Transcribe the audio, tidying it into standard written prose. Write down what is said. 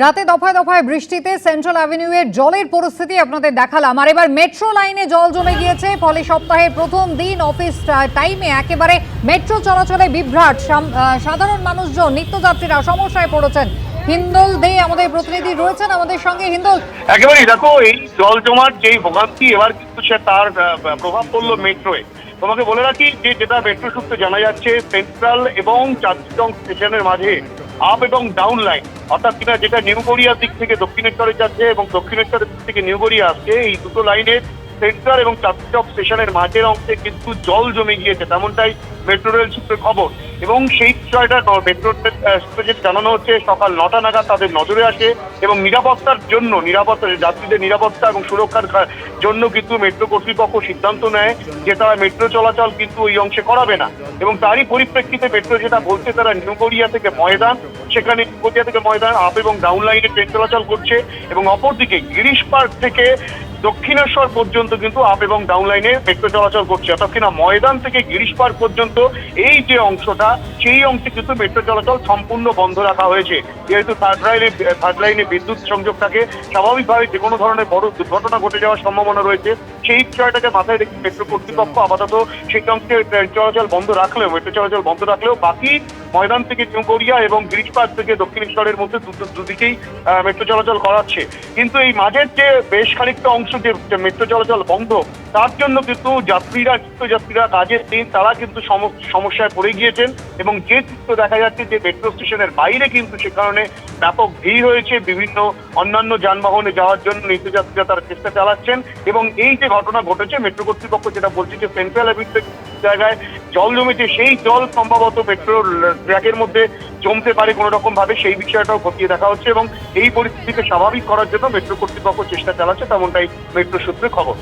রাতে দফায় দফায় বৃষ্টিতে সেন্ট্রাল অ্যাভিনিউয়ের জলের পরিস্থিতি আপনাদের দেখালাম। আর এবার মেট্রো লাইনে জল জমে গিয়েছে, ফলে সপ্তাহের প্রথম দিন অফিস টাইমে একেবারে মেট্রো চলাচলে বিভ্রাট। সাধারণ মানুষজন, নিত্যযাত্রীরা সমস্যায় পড়েছেন। হিন্দল দে আমাদের প্রতিনিধি রয়েছেন আমাদের সঙ্গে। হিন্দল, একেবারেই দেখো, এই জল জমার যেই ভোগান্তি এবার কিন্তু সে তার প্রভাব পড়লো মেট্রোয়। তোমাকে বলে রাখি যে যেটা মেট্রো সূত্রে জানা যাচ্ছে, সেন্ট্রাল এবং চাঁদচং স্টেশনের মাঝে আপ এবং ডাউন লাইন, অর্থাৎ কিনা যেটা নিউ গড়িয়ার দিক থেকে দক্ষিণেশ্বরে যাচ্ছে এবং দক্ষিণেশ্বরের দিক থেকে নিউ গড়িয়া আসছে, এই দুটো লাইনের সেন্ট্রাল এবং চাঁদচং স্টেশনের মাঝের অংশে কিন্তু জল জমে গিয়েছে, তেমনটাই মেট্রো রেল সূত্রে খবর। এবং সেই বিষয়টা মেট্রো সূত্রে জানানো হচ্ছে সকাল 9টা নাগাদ তাদের নজরে আসে এবং নিরাপত্তার জন্য, যাত্রীদের নিরাপত্তা এবং সুরক্ষার জন্য কিন্তু মেট্রো কর্তৃপক্ষ সিদ্ধান্ত নেয় যে তারা মেট্রো চলাচল কিন্তু ওই অংশে করাবে না। এবং তারই পরিপ্রেক্ষিতে মেট্রো যেটা বলছে, তারা নিউ গড়িয়া থেকে ময়দান, সেখানে নিউ গড়িয়া থেকে ময়দান আপ এবং ডাউন লাইনে ট্রেন চলাচল করছে। এবং অপরদিকে গিরিশ পার্ক থেকে দক্ষিণেশ্বর পর্যন্ত কিন্তু আপ এবং ডাউন লাইনে মেট্রো চলাচল করছে, অর্থাৎ কিনা ময়দান থেকে গিরিশ পার্ক পর্যন্ত এই যে অংশটা, সেই অংশে কিন্তু মেট্রো চলাচল সম্পূর্ণ বন্ধ রাখা হয়েছে। যেহেতু থার্ড লাইনে বিদ্যুৎ সংযোগ থাকে, স্বাভাবিকভাবে যে কোনো ধরনের বড় দুর্ঘটনা ঘটে যাওয়ার সম্ভাবনা রয়েছে। সেই বিষয়টাকে মাথায় রেখে মেট্রো কর্তৃপক্ষ আপাতত সেই অংশে ট্রেন চলাচল বন্ধ রাখলেও, মেট্রো চলাচল বন্ধ রাখলেও বাকি ময়দান থেকে নিউ গড়িয়া এবং গিরিশ পার্ক থেকে দক্ষিণেশ্বরের মধ্যে দুদিকেই মেট্রো চলাচল করাচ্ছে। কিন্তু এই মাঝের যে বেশ খানিকটা অংশ যে মেট্রো চলাচল বন্ধ, তার জন্য কিন্তু নিত্যযাত্রীরা কাজের দিন তারা কিন্তু সমস্যায় পড়ে গিয়েছেন। এবং যে চিত্র দেখা যাচ্ছে যে মেট্রো স্টেশনের বাইরে কিন্তু সে কারণে ব্যাপক ভিড় হয়েছে, বিভিন্ন অন্যান্য যানবাহনে যাওয়ার জন্য নিত্যযাত্রীরা তারা চেষ্টা চালাচ্ছেন। এবং এই যে ঘটনা ঘটেছে, মেট্রো কর্তৃপক্ষ যেটা বলছে যে সেন্ট্রাল অ্যাভিনিউতে জায়গায় জল জমেছে, সেই জল সম্ভবত মেট্রো ট্র্যাকের মধ্যে জমতে পারে কোনো রকম ভাবে, সেই বিষয়টাও খতিয়ে দেখা হচ্ছে। এবং এই পরিস্থিতিকে স্বাভাবিক করার জন্য মেট্রো কর্তৃপক্ষ চেষ্টা চালাচ্ছে, তেমনটাই মেট্রো সূত্রে খবর।